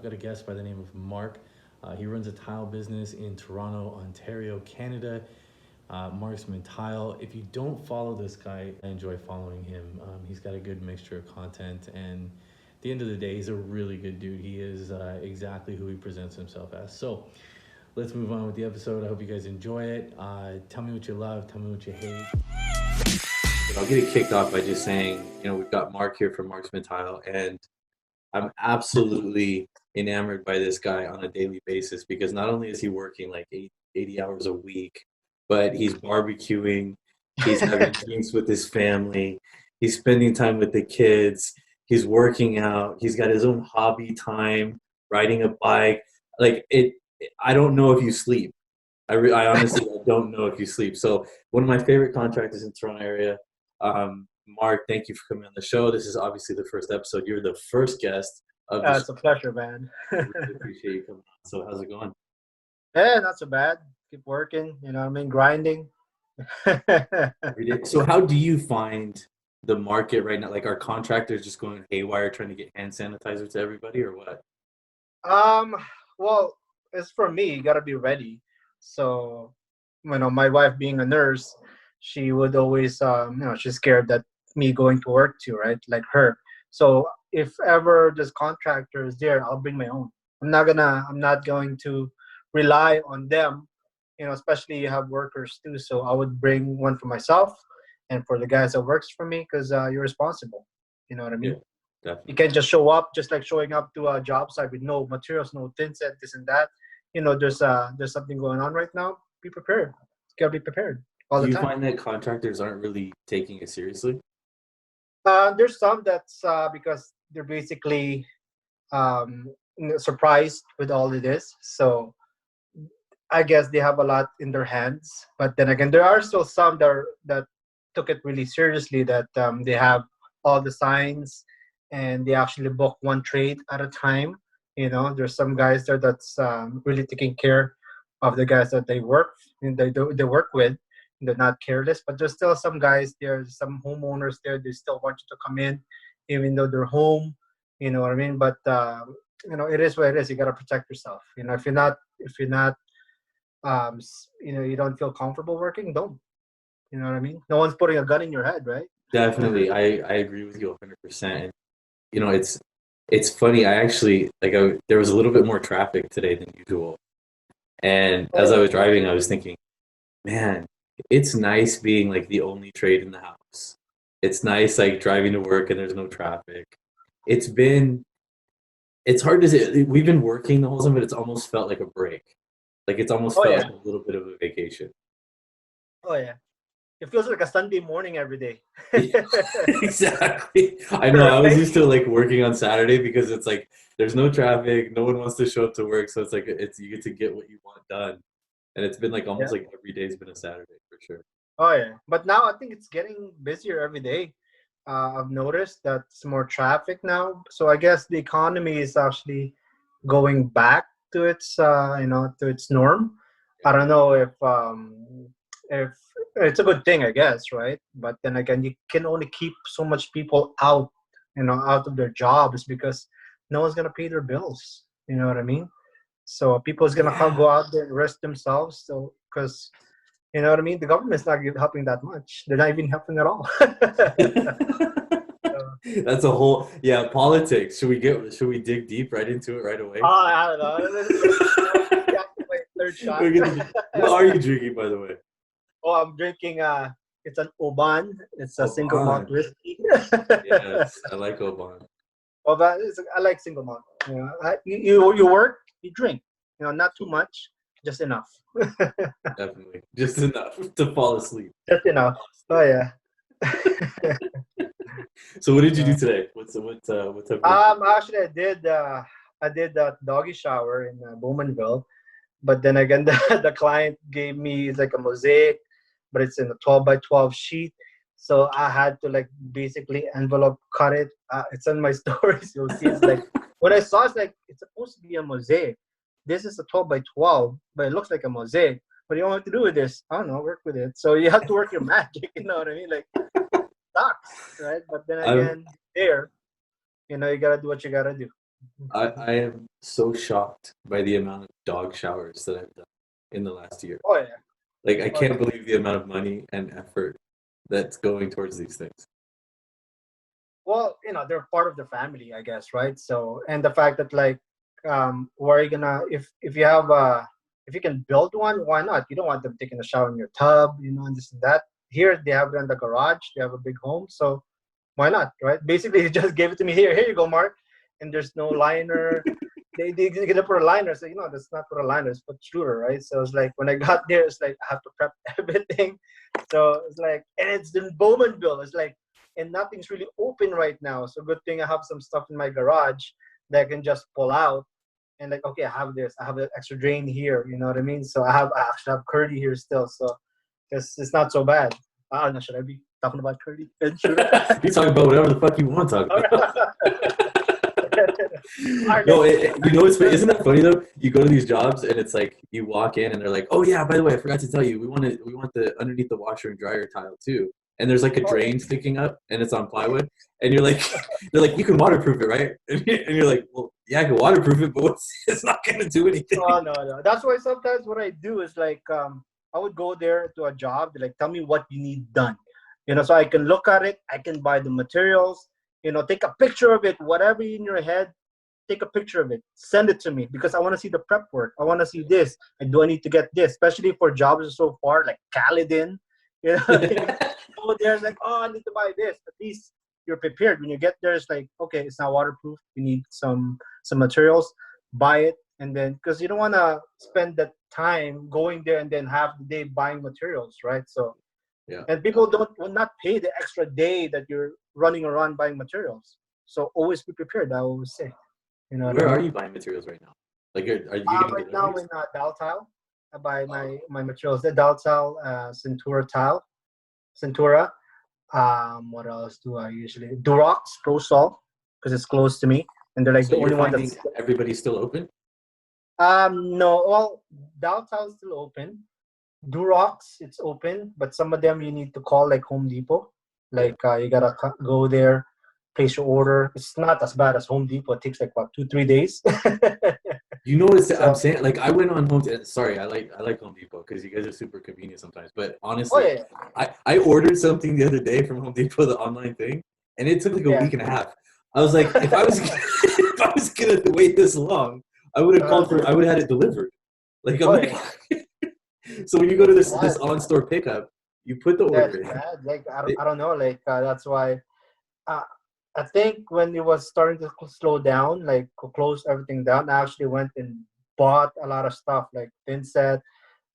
got a guest by the name of Mark. He runs a tile business in Toronto, Ontario, Canada. Marksman Tile. If you don't follow this guy, I enjoy following him. He's got a good mixture of content, and at the end of the day, he's a really good dude. He is exactly who he presents himself as. So let's move on with the episode. I hope you guys enjoy it. Tell me what you love. Tell me what you hate. I'll get it kicked off by just saying, we've got Mark here from Marksman Tile, and I'm absolutely enamored by this guy on a daily basis because not only is he working like 80 hours a week, but he's barbecuing, he's having drinks with his family, he's spending time with the kids, he's working out, he's got his own hobby time, riding a bike. I don't know if you sleep. I honestly don't know if you sleep. So one of my favorite contractors in the Toronto area, Mark, thank you for coming on the show. This is obviously the first episode. You're the first guest of the show. It's a pleasure, man. I really appreciate you coming on. So how's it going? Yeah, not so bad. Keep working, grinding. Every day. So how do you find the market right now? Like, are contractors just going haywire trying to get hand sanitizer to everybody or what? Well, it's for me, you gotta be ready. So, my wife being a nurse, she would always, she's scared that me going to work too, right? Like her. So if ever this contractor is there, I'll bring my own. I'm not going to rely on them, especially you have workers too. So I would bring one for myself and for the guys that works for me because you're responsible. You know what I mean? Yeah, definitely. You can't just show up just like showing up to a job site with no materials, no thin set, this and that. There's something going on right now. Be prepared. You gotta be prepared all the Do you time. find that contractors aren't really taking it seriously? There's some that's because they're basically surprised with all of this. So I guess they have a lot in their hands. But then again, there are still some that took it really seriously, that they have all the signs and they actually book one trade at a time. There's some guys there that's really taking care of the guys that they work and they work with. They're not careless, but there's still some guys there, some homeowners there. They still want you to come in, even though they're home. You know what I mean? But it is what it is. You gotta protect yourself. If you're not, you don't feel comfortable working, don't. You know what I mean? No one's putting a gun in your head, right? Definitely. I agree with you 100%. And, it's funny. I actually, there was a little bit more traffic today than usual. And as I was driving, I was thinking, man, it's nice being like the only trade in the house. It's nice like driving to work and there's no traffic. It's hard to say. We've been working the whole time, but it's almost felt like a break. Like it's almost felt like a little bit of a vacation. Oh yeah. It feels like a Sunday morning every day. Yeah, exactly. I know. I was used to like working on Saturday because it's like there's no traffic, no one wants to show up to work, so it's like you get to get what you want done. And it's been like almost like every day's been a Saturday for sure. Oh yeah, but now I think it's getting busier every day. I've noticed that it's more traffic now, so I guess the economy is actually going back to its norm. I don't know if it's a good thing, I guess, right? But then again, you can only keep so much people out of their jobs because no one's gonna pay their bills. You know what I mean? So people's gonna go out there and rest themselves. So because you know what I mean, the government's not helping that much. They're not even helping at all. That's a whole politics. Should we dig deep right into it right away? I don't know. Third shot. What are you drinking, by the way? Oh, I'm drinking. It's an Oban. It's a single malt whiskey. Yes, I like Oban. Well, I like single malt. You work, you drink. Not too much, just enough. Definitely, just enough to fall asleep. Just enough. Oh yeah. So what did you do today? What's up? Actually, I did that doggy shower in Bowmanville, but then again, the client gave me like a mosaic, but it's in a 12 by 12 sheet. So I had to like basically envelope cut it. It's on my stories. You'll see. It's like when I saw, it's like it's supposed to be a mosaic. This is a 12 by 12, but it looks like a mosaic. What do you want to do with this? I don't know. Work with it. So you have to work your magic. You know what I mean? Like sucks, right? But then again, you gotta do what you gotta do. I am so shocked by the amount of dog showers that I've done in the last year. Oh yeah. Like, I Oh yeah. can't believe the amount of money and effort that's going towards these things. Well, they're part of the family, I guess, right? So, and the fact that like, where are you gonna if you have if you can build one, why not? You don't want them taking a shower in your tub, and this and that. Here they have it in the garage. They have a big home, so why not, right? Basically, they just gave it to me. Here you go, Mark. And there's no liner. They gonna put a liner, so that's not put a liner. It's put shooter, right? So it's like when I got there, it's like I have to prep everything. So it's like, and it's in Bowmanville. It's like, and nothing's really open right now. So good thing I have some stuff in my garage that I can just pull out. And like, okay, I have this. I have an extra drain here. You know what I mean? So I actually have Curdy here still. So it's not so bad. I don't know. Should I be talking about Curdy and shooter? You talk about whatever the fuck you want to talk about. Alright, No, you know what's isn't that funny though? You go to these jobs and it's like you walk in and they're like, "Oh yeah, by the way, I forgot to tell you, we want the underneath the washer and dryer tile too." And there's like a oh, yeah. drain sticking up and it's on plywood, and you're like, they're like, "You can waterproof it, right?" And you're like, "Well, yeah, I can waterproof it, but it's not gonna do anything." Oh no, no. That's why sometimes what I do is like I would go there to a job, they're like tell me what you need done. So I can look at it, I can buy the materials, take a picture of it, whatever in your head, take a picture of it, send it to me because I want to see the prep work. I want to see this. And do I need to get this? Especially for jobs so far, like Caledon. Go there, it's like, oh, I need to buy this. At least you're prepared. When you get there, it's like, okay, it's not waterproof. You need some materials, buy it, and then because you don't want to spend that time going there and then half the day buying materials, right? So Yeah. and people will not pay the extra day that you're running around buying materials. So always be prepared. I always say. You know what I Where are mean? you buying materials right now? Like, are you getting Right now deliveries? in Daltile, I buy Oh, my materials. The Daltile, Centura tile, Centura. What else do I usually? Durox Pro Sol, because it's close to me, and they're like so the you're only one finding that's. everybody's still open? No, well, Daltile's still open. Durox, it's open, but some of them you need to call like Home Depot. Yeah. Like you gotta go there, place your order. It's not as bad as Home Depot. It takes like what 2-3 days. You know what I'm So, saying? Like, I went on Sorry, I like Home Depot because you guys are super convenient sometimes. But oh honestly, yeah, I ordered something the other day from Home Depot, the online thing, and it took like a yeah. week and a half. I was like, if I was if I was gonna wait this long, Uh, I would have had it delivered. Like, I'm oh like, yeah, so when you go to it's this bad. on store pickup, you put the That's order in. bad. Like They, I don't know. Like that's why uh, I think when it was starting to slow down, like close everything down, I actually went and bought a lot of stuff like thin set,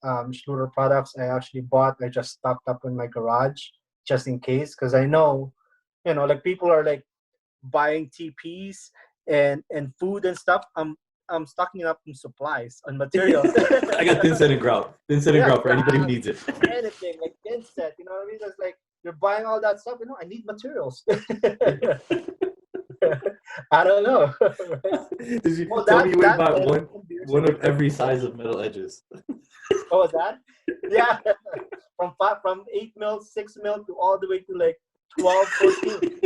Schluter products. I actually bought. I just stocked up in my garage just in case because I know, like people are like buying TPs and food and stuff. I'm stocking up on supplies and materials. I got thin set and Yeah, grout for anybody who grass, needs it. anything like insect. You know what I mean? It's like you're buying all that stuff. I need materials. I don't know. Right? Did you Well, tell me you went and that bought and one beers. one of every size of metal edges? What was that? Yeah, from 8 mil, 6 mil to all the way to like 12, 14.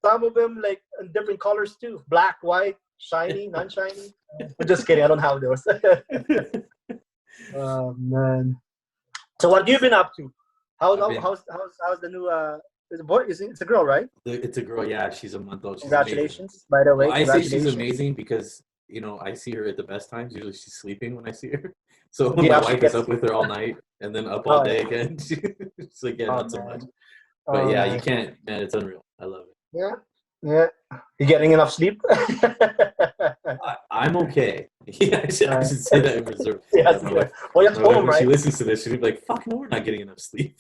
Some of them like in different colors too, black, white, shiny, non-shiny. I'm just kidding. I don't have those. Oh man. So what have you been up to? How's I've been. how's the new is a boy? It's a girl, right? It's a girl. Yeah, she's a month old. She's amazing. Congratulations, by the Well, way. I say she's Congratulations. amazing because I see her at the best times. Usually she's sleeping when I see her. So Do when you my actually wife is get? up with her all night and then up all Oh day yeah. again, she's like, yeah, Oh not so much. man. But Oh yeah, you man. can't, man. It's unreal. I love it. Yeah. Yeah. You getting enough sleep? I'm okay. Yeah, I uh, should say that in reserve. yes. My Yeah. wife, Well, it's my wife, home, when she right? listens to this, she'll be like, "Fuck no, we're not getting enough sleep."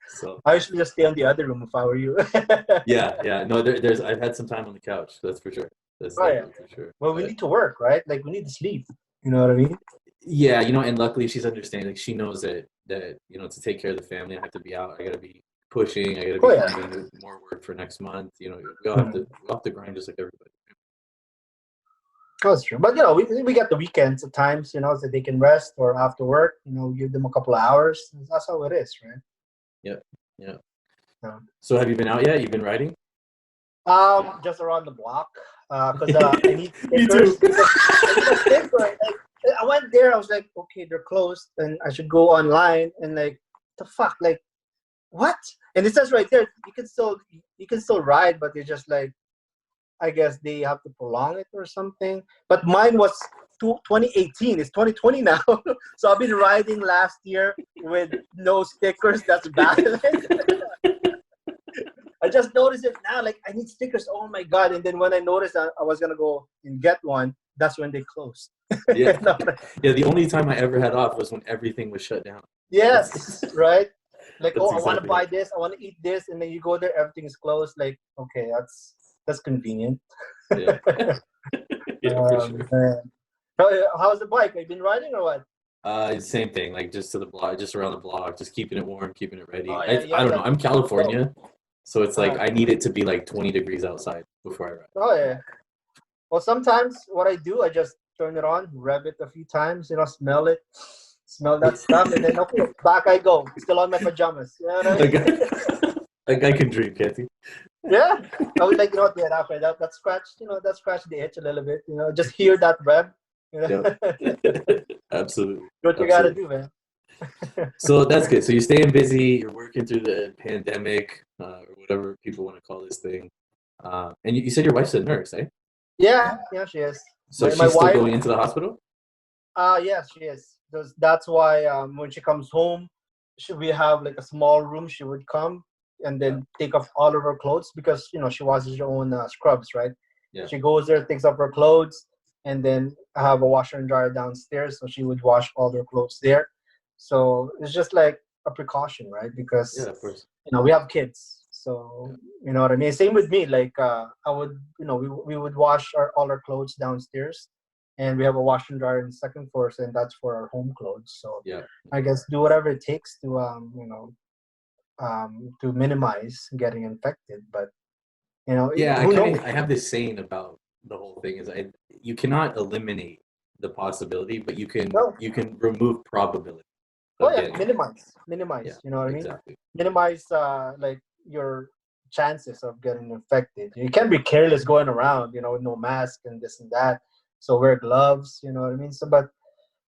So I usually just stay on the other room if I were you. yeah. No, there's I've had some time on the couch. That's for sure. That's Oh yeah. definitely for sure. Well, we But need to work, right? Like we need to sleep. You know what I mean? yeah, and luckily she's understanding. Like, she knows that to take care of the family, I have to be out. I gotta be pushing. I gotta Oh be yeah. finding more work for next month. We all have to Mhm. grind just like everybody. That's true. But we get the weekends at times, so they can rest or after work, give them a couple of hours. That's how it is, right? Yep. Yeah. So, So have you been out yet? You've been riding? Just around the block, because I need Me too. stickers. Because I need a sticker. Like, I went there. I was like, okay, they're closed, and I should go online. And like, the fuck, like, what? And it says right there, you can still ride, but you're just like, I guess they have to prolong it or something. But mine was 2018. It's 2020 now, so I've been riding last year with no stickers. That's valid. I just noticed it now. Like, I need stickers. Oh my god! And then when I noticed I was gonna go and get one, that's when they closed. Yeah. And I'm like, Yeah, the only time I ever had off was when everything was shut down. yes, right. Like, That's oh, I want to exactly buy it. this. I want to eat this, and then you go there, everything is closed. Like, okay, that's convenient. Yeah. Yeah, for sure. Man. How's the bike? Have you been riding or what? Same thing, like just to the block, just around the block, just keeping it warm, keeping it ready. Oh I, yeah, you I have don't know. that. I'm California, so it's like Uh, I need it to be like 20 degrees outside before I ride. oh yeah. Well, sometimes what I do, I just turn it on, rev it a few times, smell it, smell that stuff, and then okay, back I go. Still on my pajamas. You know what I Like, mean? like I can dream, can't you? Yeah. I would like, yeah, okay, that scratch, that scratch the itch a little bit. Just hear that rev. Yeah, Do absolutely, what you gotta absolutely. do, man. So that's good. So you're staying busy. You're working through the pandemic, or whatever people want to call this thing. And you said your wife's a nurse, eh? Yeah, she is. So My she's still wife, going into the hospital? yes, she is. That's why when she comes home, we have like a small room. She would come and Yeah, then take off all of her clothes because she washes her own scrubs, right? yeah, She goes there, takes off her clothes, and then I have a washer and dryer downstairs, so she would wash all her clothes there. So it's just like a precaution, right? yeah. Because Of course. we have kids, so you know what I mean. Same with me. Like I would, we would wash all our clothes downstairs, and we have a washer and dryer in the second floor, and that's for our home clothes. So Yeah, I guess do whatever it takes to to minimize getting infected. But yeah. who knows? I have this saying about the whole thing is you cannot eliminate the possibility, but No. you can remove probability Oh of yeah, getting it. minimize. Yeah, You know what I mean? exactly. Minimize like your chances of getting infected. You can't be careless going around, with no mask and this and that. So wear gloves. You know what I mean? So, but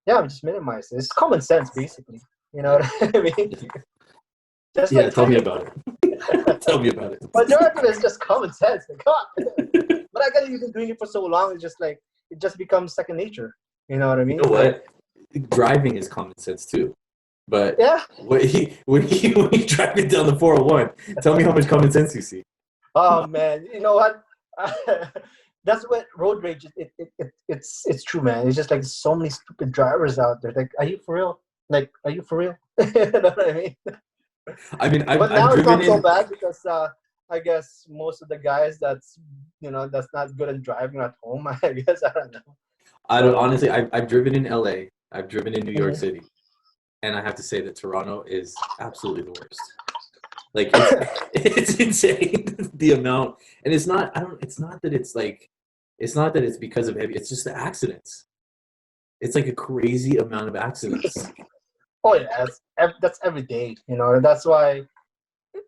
yeah, just minimize it. It's common sense, basically. You know Yeah, what I mean? Just yeah. like Tell me timing. about it. Tell me about it. Majority of it is just common sense. Like, come on. But I gotta you've been doing it for so long. It's just like it just becomes second nature. You know what I You mean? know Like, what? Driving is common sense too. But yeah. when you drive it down the 401, tell me how much common sense you see. Oh man, you know what? That's what road rage. It's true, man. It's just like so many stupid drivers out there. Like, are you for real? Like, are you for real? You know what I mean? I mean, But I've now it's driven not so in. bad because I guess most of the guys that's not good at driving at home. I guess I don't know. I don't So honestly. I've driven in LA. I've driven in New York mhm. City, and I have to say that Toronto is absolutely the worst. Like it's it's insane the amount, and it's not. I don't. It's not that it's like. It's not that it's because of heavy. It's just the accidents. It's like a crazy amount of accidents. Oh yeah, that's every day. That's why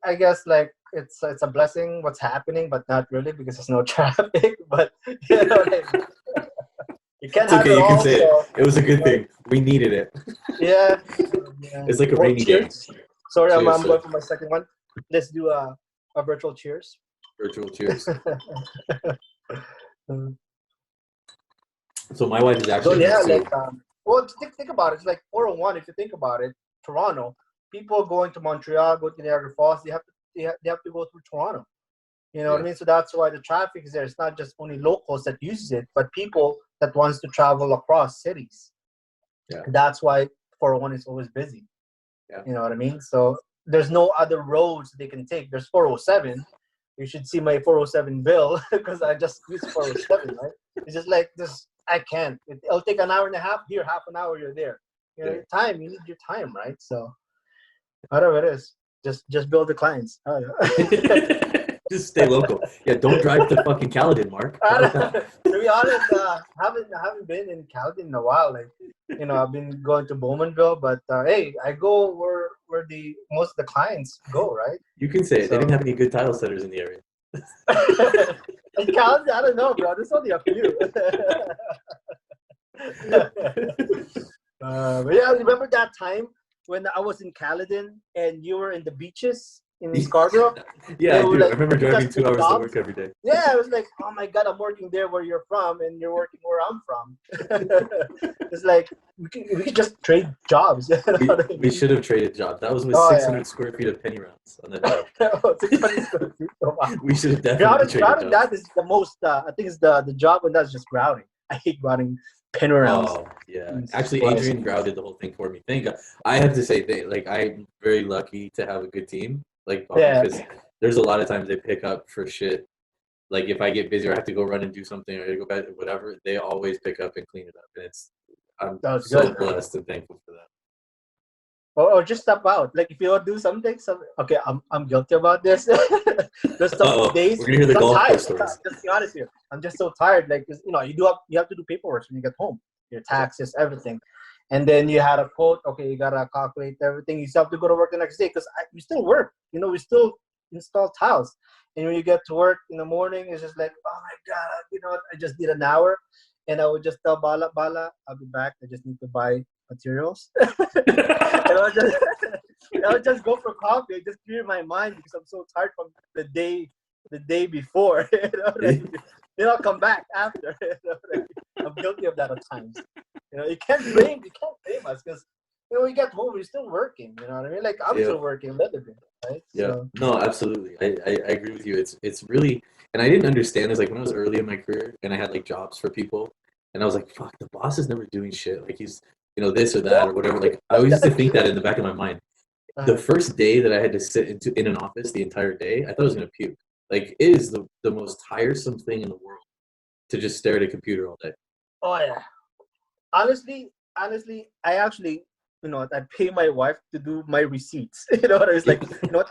I guess like it's a blessing what's happening, but not really because there's no traffic. But you know what I mean? You can't It's have okay. it You can all. say it. So It was a good thing. We needed it. yeah. Yeah. It's like a Well, rainy day. cheers. Sorry, I'm, Cheers, I'm sir. going for my second one. Let's do a virtual cheers. Virtual cheers. So my wife is So actually a yeah, nurse like too. well, think about it. It's like 401. If you think about it, Toronto. People going to Montreal, go to Niagara Falls. They have to go through Toronto. You know what I Yeah, mean? So that's why the traffic is there. It's not just only locals that uses it, but people that wants to travel across cities. yeah, That's why 401 is always busy. yeah. You know what I mean? So there's no other roads they can take. There's 407. You should see my 407 bill because I just use 407, right? It's just like this. I can't. It'll take an hour and a half. Here, half an hour. You're there. Yeah. Your time. You need your time, right? So whatever it is, just build the clients. Oh, yeah. Just stay local. Yeah, don't drive to fucking Caledon, Mark. How about that? To be honest, haven't been in Calgary in a while. Like, I've been going to Bowmanville, but hey, I go where the most of the clients go, right? You can say it. They didn't So have any good tile setters in the area. It counts? I don't know, bro. This is only a few. But yeah, remember that time when I was in Caledon and you were in the beaches in Scarborough? Yeah, I And we were do. I like, remember we driving just 2 took hours to jobs. work every day. Yeah, I was like, oh my god, I'm working there where you're from, and you're working where I'm from. It's like we could just trade jobs. You know what I We mean? should have traded jobs. That was with Oh 600 square feet of penny rounds on that day. yeah, 600 square feet. Oh, wow. We should have definitely traded Grouting jobs. that is the most. I think it's the job when that's just grouting. I hate grouting panoramas. Oh yeah, Jesus actually, Christ. Adrian grouted the whole thing for me. Thank God. I have to say, like, I'm very lucky to have a good team, like, Yeah. because there's a lot of times they pick up for shit. Like, if I get busy or I have to go run and do something or I go back, whatever, they always pick up and clean it up, and I'm That was so good. blessed and thankful for that. Or just step out. Like if you want to do something, okay, I'm guilty about this. There's some Uh-oh, days we're gonna hear the 'cause I'm golf tired. course stories. Just be honest here. I'm just so tired. Like 'cause, you have to do paperwork when you get home, your taxes, everything, and then you had a quote. Okay, you gotta calculate everything. You still have to go to work the next day because we still work. We still install tiles. And when you get to work in the morning, it's just like, oh my god, what? I just did an hour, and I would just tell Bala, I'll be back. I just need to buy materials. And I would just go for coffee. I just clear my mind because I'm so tired from the day before. Then I'll come back after. Like, I'm guilty of that at times. You can't blame us because we get home, we're still working. You know what I mean? Like I'm Yeah. still working, living, right? Yeah, So, no, absolutely. I agree with you. It's really, and I didn't understand this like when I was early in my career and I had like jobs for people, and I was like, fuck, the boss is never doing shit. Like he's, this or that or whatever. Like I always used to think that in the back of my mind. The first day that I had to sit in an office the entire day, I thought I was gonna puke. Like it is the most tiresome thing in the world to just stare at a computer all day. oh yeah. Honestly, I actually, I pay my wife to do my receipts. It's like,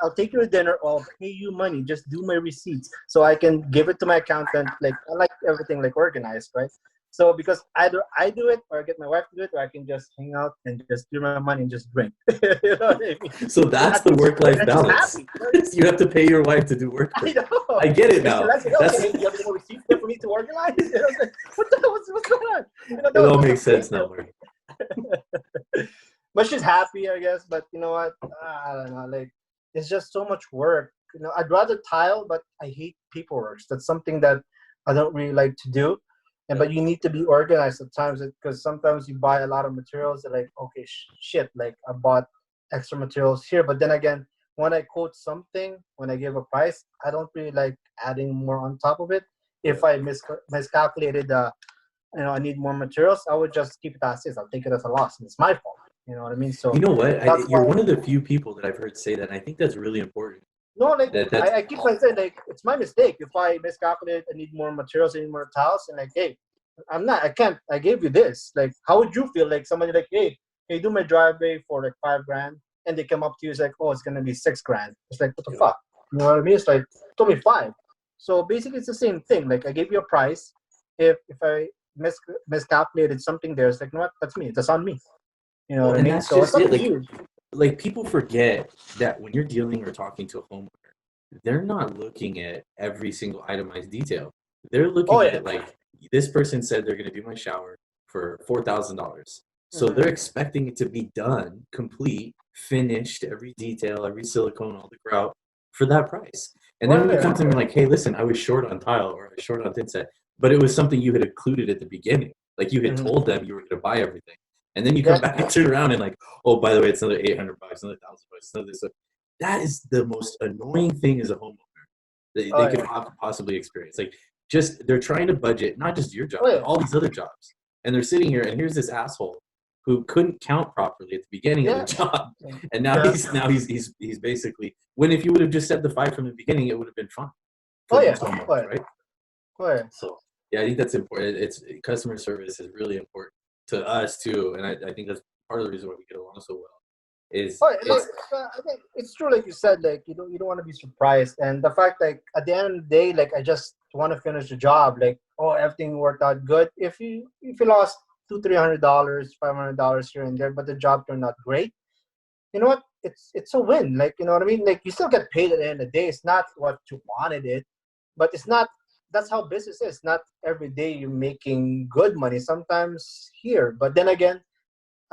I'll take you to dinner, or I'll pay you money, just do my receipts so I can give it to my accountant. Like, I like everything like organized, right? So because either I do it or I get my wife to do it, or I can just hang out and just do my money and just drink. You know what I mean? So that's the work-life And she's balance. happy. You have to pay your wife to do work. I know. I get it And now. she likes it. Okay, you have any more receipts there for me to organize? I was like, what the hell? What's going on? It all makes sense now, Mark. But she's happy, I guess. But you know what? I don't know. Like, it's just so much work. I'd rather tile, but I hate paperwork. That's something that I don't really like to do. But you need to be organized at times because sometimes you buy a lot of materials that like, okay, shit, like I bought extra materials here. But then again, when I quote something, when I give a price, I don't really like adding more on top of it. If I miscalculated, I need more materials, I would just keep it as is. I'll take it as a loss. It's my fault. You know what I mean? So You know what? that's You're why. one of the few people that I've heard say that, and I think that's really important. No, like That's I keep on saying, like it's my mistake if I miscalculate. I need more materials, I need more tiles, and like, hey, I can't. I gave you this. Like, how would you feel? Like somebody like, hey, do my driveway for like $5,000, and they come up to you, it's like, oh, it's gonna be $6,000. It's like, what the fuck? You know what I mean? It's like, told me five. So basically, it's the same thing. Like, I gave you a price. If I miscalculated something there, it's like, no, what? That's me. That's on me. You know Well, what I and mean? that's So it's just up it. to you. Like people forget that when you're dealing or talking to a homeowner, they're not looking at every single itemized detail. They're looking Oh yeah. at like this person said they're going to do my shower for $4,000, so Mhm. they're expecting it to be done, complete, finished, every detail, every silicone, all the grout for that price. And then when you come to them like, hey, listen, I was short on tile or I was short on thin set, but it was something you had included at the beginning. Like you had Mhm. told them you were going to buy everything. And then you Yeah. come back and turn around and like, oh, by the way, it's another $800, another $1,000, another this. That is the most annoying thing as a homeowner that Oh they could yeah. possibly experience. Like, just they're trying to budget not just your job, Oh but yeah. all these other jobs, and they're sitting here, and here's this asshole who couldn't count properly at the beginning of Yeah. the job, and now Yeah. he's basically when if you would have just said the five from the beginning, it would have been fun for Oh yeah. most homeowners, Oh yeah. right? Oh yeah. So yeah, I think that's important. It's customer service is really important to us too, and I think that's part of the reason why we get along so well. Is Oh, yeah, like it's I think it's true, like you said, like you don't want to be surprised, and the fact, like at the end of the day, like I just want to finish the job, like oh everything worked out good. If you lost $200-300, $500 here and there, but the job turned out great, you know what? It's a win. Like you know what I mean. Like you still get paid at the end of the day. It's not what you wanted it, but it's not. That's how business is. Not every day you're making good money. Sometimes here, but then again,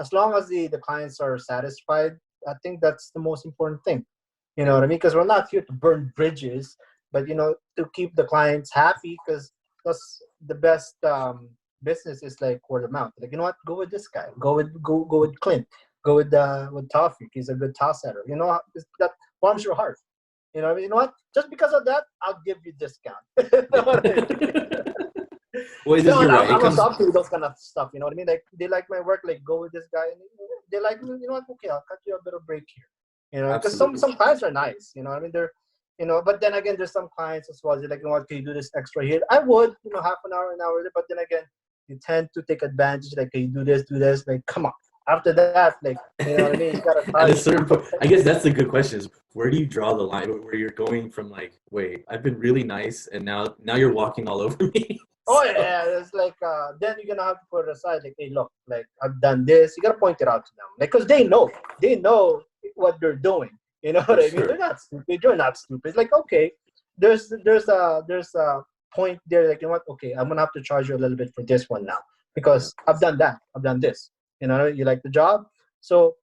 as long as the clients are satisfied, I think that's the most important thing. You know what I mean? Because we're not here to burn bridges, but to keep the clients happy. Because that's the best business is like word of mouth. Like, you know what? Go with this guy. Go with Clint. Go with Tawfiq. He's a good toss setter. That warms your heart. You know what I mean? You know what? Just because of that, I'll give you discount. You know what I mean? Well, No, you're right. I'm It also comes. up to those kind of stuff. You know what I mean? Like they like my work. Like go with this guy. And they like me. You know what? Okay, I'll cut you a bit of break here. Because Absolutely. some clients are nice. You know what I mean? They're but then again, there's some clients as well. They're like, you know what? Can you do this extra here? I would, half an hour. But then again, you tend to take advantage. Like, can you do this? Do this? Like, come on. After that, like, you know what I mean? You gotta At a charge. certain point, I guess that's the good question: is where do you draw the line where you're going from like, wait, I've been really nice, and now you're walking all over me. Oh So, yeah, it's like then you're gonna have to put it aside. Like, hey, look, like I've done this. You gotta point it out to them, like, cause they know what they're doing. You know for what I mean? They're sure. not stupid. You're not stupid. Like, okay, there's a point there. Like, you know what? Okay, I'm gonna have to charge you a little bit for this one now Yeah. because I've done that. I've done this. You like the job, so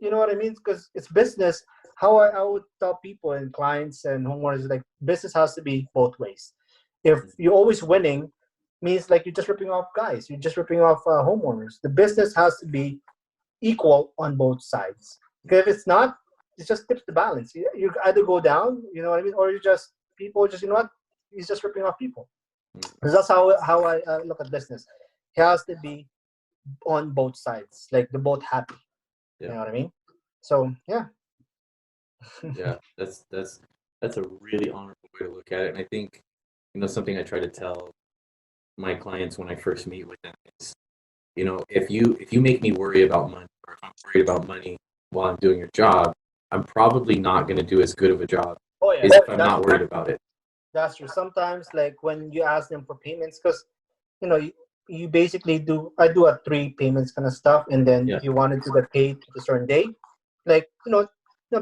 you know what I mean? Because it's business. How I would tell people and clients and homeowners is like business has to be both ways. If you're always winning, means like you're just ripping off guys. You're just ripping off homeowners. The business has to be equal on both sides. Because if it's not, it just tips the balance. You either go down, you know what I mean, or you just people just he's just ripping off people. Because that's how I look at business. It has to be on both sides, like they're both happy. You Yeah. know what I mean? So yeah. Yeah. That's a really honorable way to look at it, and I think something I try to tell my clients when I first meet with them is, if you make me worry about money, or if I'm worried about money while I'm doing your job, I'm probably not going to do as good of a job Oh yeah, as if I'm that's not worried about it. that's true. Sometimes like when you ask them for payments, because you know you basically do I do a three payments kind of stuff, and then Yeah. if you wanted to get paid at a certain date, like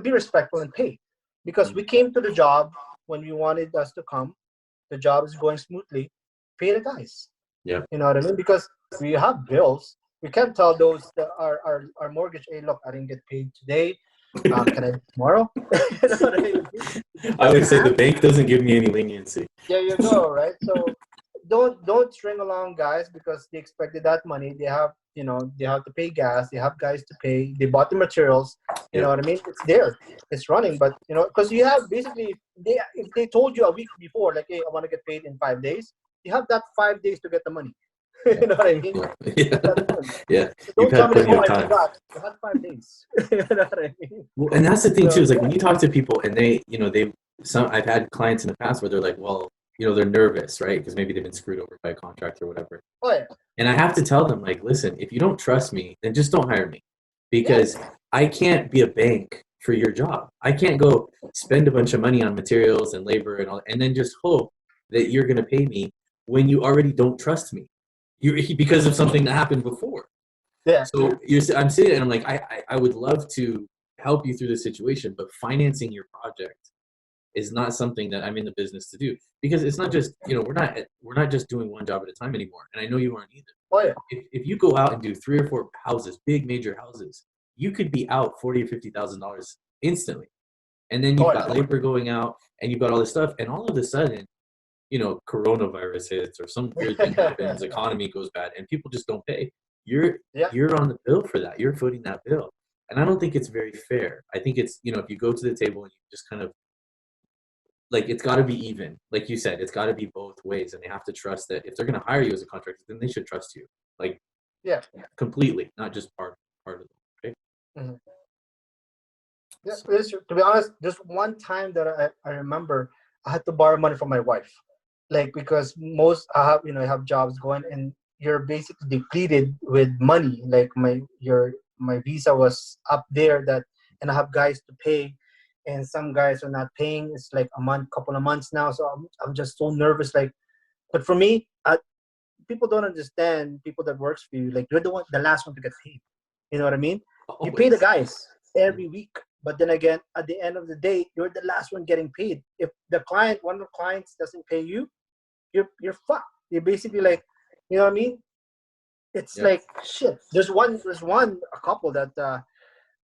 be respectful and pay, because we came to the job when you wanted us to come. The job is going smoothly. Pay the guys. Yeah. You know what I mean? Because we have bills. We can't tell those that our mortgage. Hey, look, I didn't get paid today. Can I tomorrow? You know what I mean? It I doesn't always say the happen. bank doesn't give me any leniency. There you go, right? So don't string along guys because they expected that money. They have to pay gas. They have guys to pay. They bought the materials. You know Yep. what I mean? It's there. It's running. But because you have basically if they told you a week before, like, hey, I want to get paid in 5 days, you have that 5 days to get the money. You know what I mean? Yeah. You have Yeah. that time. Yeah. So You've don't tell had me like, plenty oh, of I time. forgot. You had 5 days. You know what I mean? Well, and that's the thing too, So is like when you talk to people and I've had clients in the past where they're like, well, they're nervous, right? Because maybe they've been screwed over by a contract or whatever. oh yeah, And I have to tell them, like, listen, if you don't trust me, then just don't hire me, yeah, because I can't be a bank for your job. I can't go spend a bunch of money on materials and labor and all, and then just hope that you're going to pay me when you already don't trust me. Because of something that happened before. yeah. So I'm sitting and I'm like, I would love to help you through this situation, but financing your project is not something that I'm in the business to do, because it's not just we're not just doing one job at a time anymore, and I know you aren't either. Oh yeah, If you go out and do 3 or 4 houses, big major houses, you could be out $40,000 or $50,000 instantly, and then you've oh yeah. got labor going out, and you've got all this stuff, and all of a sudden, coronavirus hits or some weird thing happens, economy goes bad, and people just don't pay. You're Yeah. you're on the bill for that. You're footing that bill, and I don't think it's very fair. I think it's if you go to the table and you just kind of like, it's got to be even. Like you said, it's got to be both ways, and they have to trust that if they're going to hire you as a contractor, then they should trust you, like, Yeah. completely, not just part of it. Right? Mhm. Yeah, So, to be honest, just one time that I remember I had to borrow money from my wife. Like because most I have jobs going and you're basically depleted with money. Like my visa was up there that and I have guys to pay and some guys are not paying. It's like a month, couple of months now. So I'm just so nervous. Like but for me, people don't understand people that works for you. Like you're the last one to get paid. You know what I mean? You pay the always. guys every week. But then again, at the end of the day, you're the last one getting paid. If one of the clients doesn't pay you, you're fucked. You're basically like, you know what I mean? It's Yeah. like shit. There's a couple that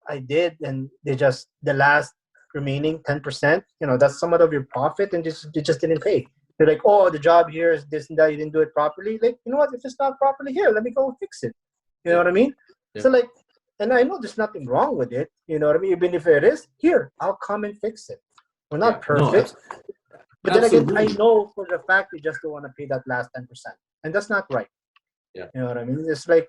I did, and they just the last remaining 10%. That's somewhat of your profit, and they just didn't pay. They're like, oh, the job here is this and that. You didn't do it properly. Like, you know what? If it's not properly here, let me go fix it. You know what I mean? Yeah. So like, and I know there's nothing wrong with it. You know what I mean? Even if it is, here, I'll come and fix it. We're not perfect. But then again, I know for the fact they just don't want to pay that last 10%. And that's not right. Yeah. You know what I mean? It's like,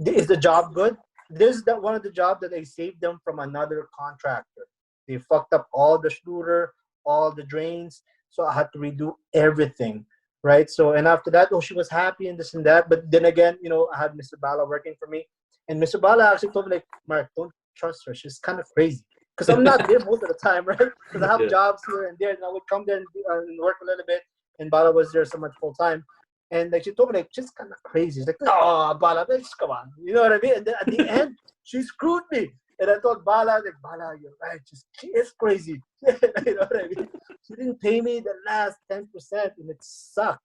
is the job good? This is one of the jobs that I saved them from another contractor. They fucked up all the shooter, all the drains. So I had to redo everything. Right. So, and after that, she was happy and this and that. But then again, I had Mr. Bala working for me. And Mr. Bala actually told me, like, Mark, don't trust her. She's kind of crazy. Because I'm not there most of the time, right? Because I have jobs here and there. And I would come there and work a little bit. And Bala was there so much full time. And like, she told me, like, she's kind of crazy. She's like, no, Bala, just come on. You know what I mean? And then at the end, she screwed me. And I told Bala, like, Bala, you're right. She is crazy. You know what I mean? She didn't pay me the last 10%, and it sucked.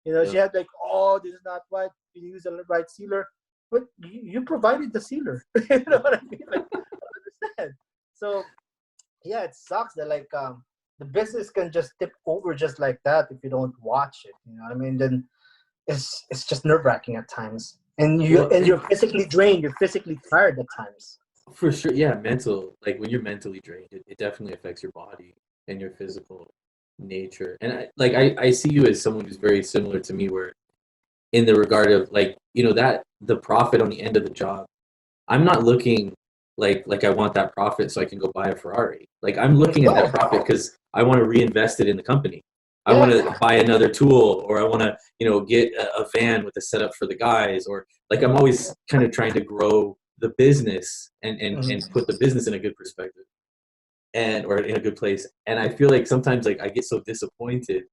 She had like, oh, this is not right. You use the right sealer. But you provided the sealer. You know what I mean? Like, I don't understand. So, yeah, it sucks that like the business can just tip over just like that if you don't watch it. You know what I mean? Then it's just nerve-wracking at times. And you're physically drained. You're physically tired at times. For sure, yeah. Like when you're mentally drained, it definitely affects your body and your physical nature. And I see you as someone who's very similar to me, where in the regard of like, that the profit on the end of the job, I'm not looking like I want that profit so I can go buy a Ferrari. Like I'm looking at that profit because I want to reinvest it in the company. I want to buy another tool, or I want to, get a van with a setup for the guys, or like I'm always kind of trying to grow the business and put the business in a good perspective or in a good place. And I feel like sometimes like I get so disappointed,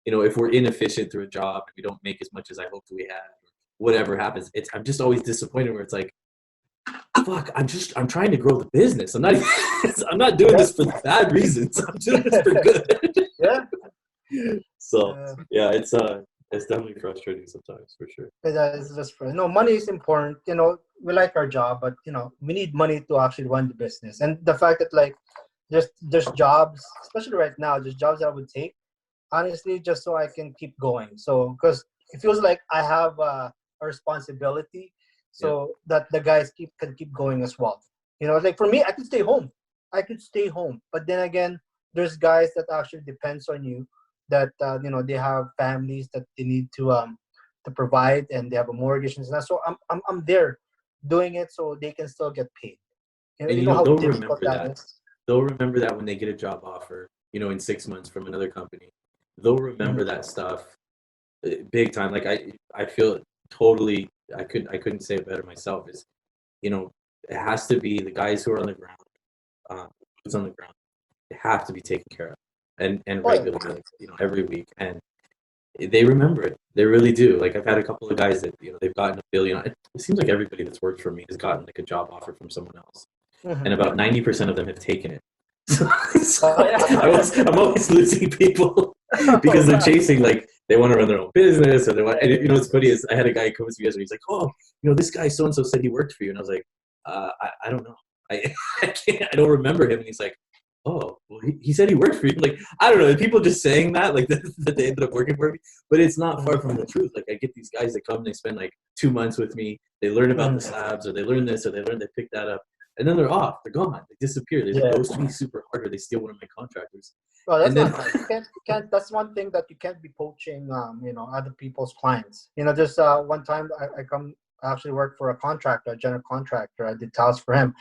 if we're inefficient through a job and we don't make as much as I hoped we had, whatever happens, I'm just always disappointed where it's like, fuck, I'm trying to grow the business. I'm not doing this for bad reasons. I'm doing this for good. Yeah. So yeah, it's definitely frustrating sometimes, for sure. It's just money is important. We like our job, but we need money to actually run the business. And the fact that like there's jobs, especially right now, there's jobs that I would take, honestly, just so I can keep going. So because it feels like I have a responsibility, so that the guys can keep going as well. Like for me, I could stay home. But then again, there's guys that actually depends on you, that they have families that they need to provide, and they have a mortgage and stuff. So I'm there doing it so they can still get paid. And you know how they'll difficult remember that. is. They'll remember that when they get a job offer, in 6 months from another company. They'll remember that stuff big time. Like I feel totally. I couldn't say it better myself. Is it has to be the guys who are on the ground, who's on the ground. They have to be taken care of and regularly, every week. And they remember it. They really do. Like I've had a couple of guys that they've gotten $1 billion. It seems like everybody that's worked for me has gotten like a job offer from someone else, and about 90% of them have taken it. I'm always losing people because they're chasing, like they want to run their own business, or they want. And what's funny is I had a guy come to me yesterday. He's like, "Oh, this guy so and so said he worked for you," and I was like, I don't know. I can't. I don't remember him. And he's like, oh, well, he said he worked for you. Like, I don't know. People just saying that, like, that they ended up working for me. But it's not far from the truth. Like, I get these guys that come, they spend, like, 2 months with me. They learn about the slabs, or they learn this, or they pick that up. And then they're off. They're gone. They disappear. They ghost me super hard, or they steal one of my contractors. Well, that's not nice. You can't. That's one thing that you can't be poaching, other people's clients. Just one time I actually worked for a contractor, a general contractor. I did tiles for him.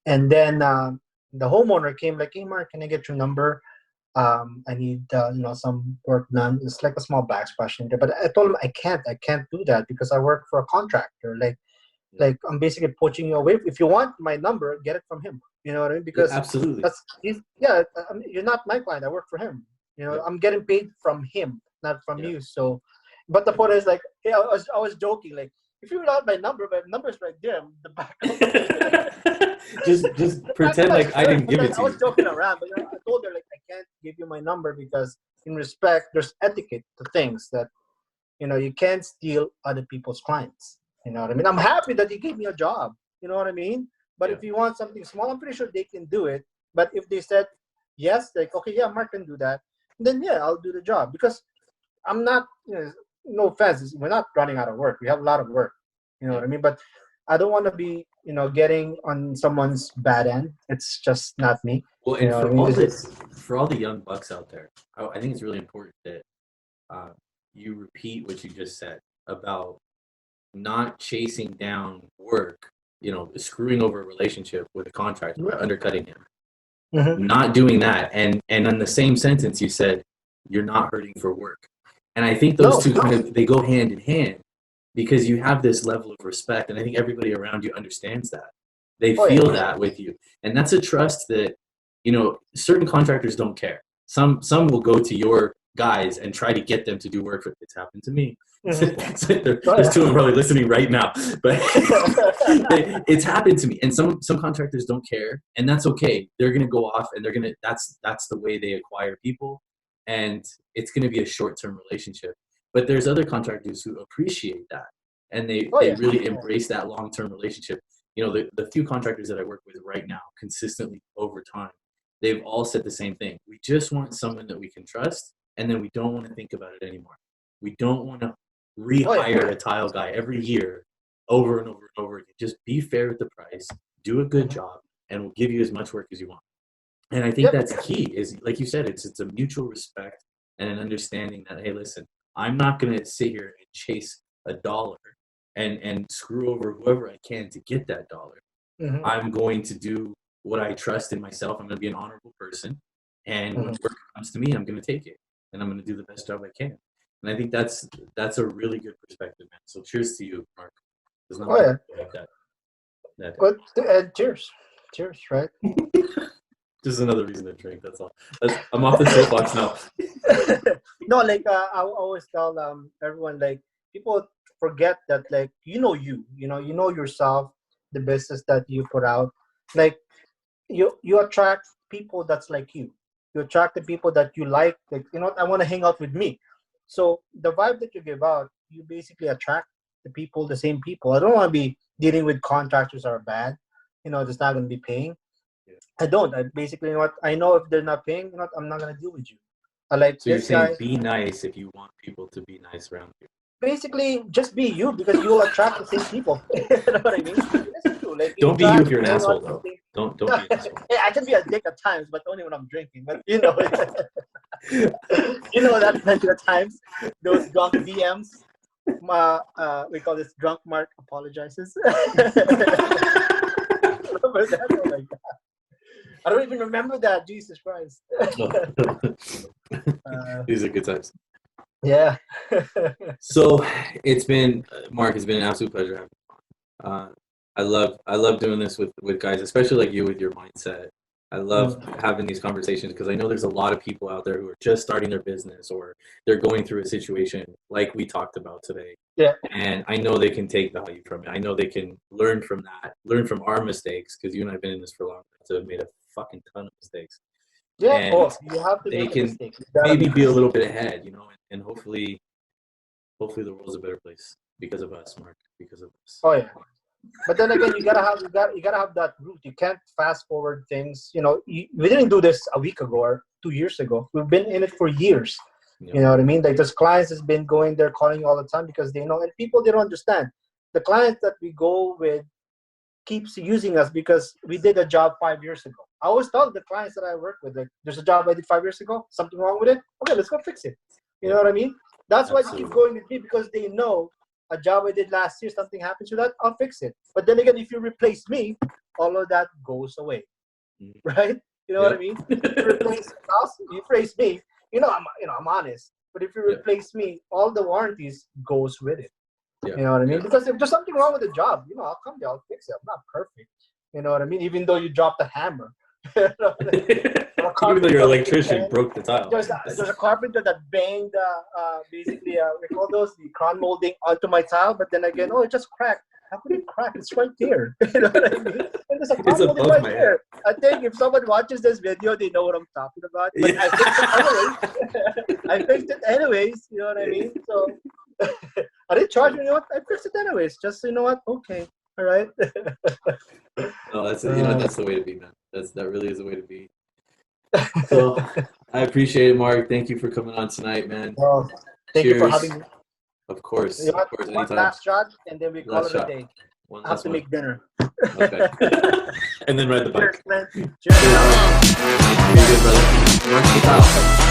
And then the homeowner came like, hey, Mark, can I get your number? I need, some work done. It's like a small backsplash in there. But I told him I can't do that because I work for a contractor. Like I'm basically poaching you away. If you want my number, get it from him. You know what I mean? Because absolutely. You're not my client. I work for him. I'm getting paid from him, not from you. So, but the point is like, I was joking. Like, if you want my number is right there. The back. Just pretend like I didn't give it I to was you. joking around, but I told her like I can't give you my number because in respect, there's etiquette to things that you can't steal other people's clients. You know what I mean? I'm happy that you gave me a job. You know what I mean? But Yeah. if you want something small, I'm pretty sure they can do it. But if they said yes, like okay, yeah, Mark can do that, then yeah, I'll do the job because I'm not. No offense, we're not running out of work. We have a lot of work. You know what I mean? But I don't want to be, getting on someone's bad end. It's just not me. Well, You and know what I mean? It's just, for all the young bucks out there, I think it's really important that uh, you repeat what you just said about not chasing down work, screwing over a relationship with a contractor by undercutting him. Mhm. Not doing that. And in the same sentence you said you're not hurting for work. And I think those No. two kind of they go hand in hand because you have this level of respect and I think everybody around you understands that. They Oh yeah. feel that with you. And that's a trust that certain contractors don't care. Some will go to your guys and try to get them to do work for it's happened to me. Oh There's yeah. two of them probably listening right now, but it's happened to me. And some contractors don't care, and that's okay. They're gonna go off, and that's the way they acquire people, and it's gonna be a short-term relationship. But there's other contractors who appreciate that, and Oh they yeah. really embrace that long-term relationship. The few contractors that I work with right now, consistently over time, they've all said the same thing. We just want someone that we can trust, and then we don't want to think about it anymore. We don't want to rehire a tile guy every year over and over and over again. Just be fair with the price, do a good job, and we'll give you as much work as you want. And I think Yep. that's key is like you said, it's a mutual respect and an understanding that, hey, listen, I'm not gonna sit here and chase a dollar and screw over whoever I can to get that dollar. Mhm. I'm going to do what I trust in myself. I'm gonna be an honorable person. And when Mhm. work comes to me, I'm gonna take it. And I'm gonna do the best job I can. And I think that's a really good perspective, man. So cheers to you, Mark. There's Oh nothing yeah. like that. But and cheers, right? Just another reason to drink. That's all. I'm off the soapbox now. No, like I always tell everyone like people forget that like you know yourself, the business that you put out, like you attract people that's like you. You attract the people that you like I want to hang out with me. So the vibe that you give out, you basically attract the same people. I don't want to be dealing with contractors that are bad, that's not going to be paying. Yeah. I don't. I basically, I know if they're not paying, I'm not going to deal with you. I like So you're this saying guy. be nice if you want people to be nice around you. Basically, just be you because you'll attract the same people. You know what I mean? It's true. Like you Don't be you if attract, you're an hang asshole out with though. the Don't same. be an asshole. Hey, I can be a dick at times, but only when I'm drinking. But that plenty of times. Those drunk DMs. We call this drunk Mark apologizes. Remember that? Oh my god. I don't even remember that. Jesus Christ. These are good times. Yeah. So it's been Mark. It's been an absolute pleasure having you. I love doing this with guys, especially like you with your mindset. I love having these conversations because I know there's a lot of people out there who are just starting their business or they're going through a situation like we talked about today. Yeah. And I know they can take value from it. I know they can learn from that, learn from our mistakes because you and I have been in this for a long time. So I've made a fucking ton of mistakes. Yeah. And Oh, you have to they make a can mistake. You gotta maybe make a be a mistake. little bit ahead, and hopefully the world's a better place because of us, Mark, because of us. Oh yeah. But then again, you gotta have that route. You can't fast forward things. We didn't do this a week ago or 2 years ago. We've been in it for years. You know what I mean? Like those clients has been going there calling you all the time because they know, and people they don't understand. The clients that we go with keeps using us because we did a job 5 years ago. I always tell the clients that I work with, like, there's a job I did 5 years ago. Something wrong with it? Okay, let's go fix it. You know what I mean? That's why they keep going with me because they know a job I did last year, something happens to that, I'll fix it. But then again, if you replace me, all of that goes away, right? You know what I mean? If you replace us, you replace me. I'm honest. But if you replace me, all the warranties goes with it. You know what I mean? Because if there's something wrong with the job, I'll come there, I'll fix it. I'm not perfect. You know what I mean? Even though you dropped the hammer. Even though your electrician broke the tile. There's a carpenter that banged basically we call those the crown molding onto my tile, but then again, it just cracked. How could it crack? It's right there. You know what I mean? there's a It's copy above right my head. here. I think if someone watches this video, they know what I'm talking about. But Yeah. I fixed it anyways. You know what I mean? So I didn't charge you. You know what? I fixed it anyways. Just you know what? Okay. All right. No, that's that's the way to be, man. That really is the way to be. So I appreciate it, Mark. Thank you for coming on tonight, man. Well, thank you for Cheers. having me. Of course, You know what? One anytime. last shot, and then we call Last it a shot. day. One I have last to one. make dinner. Okay. And then ride the Cheers, bike. man. Cheers. Cheers. You're good, brother. Marksman Tile.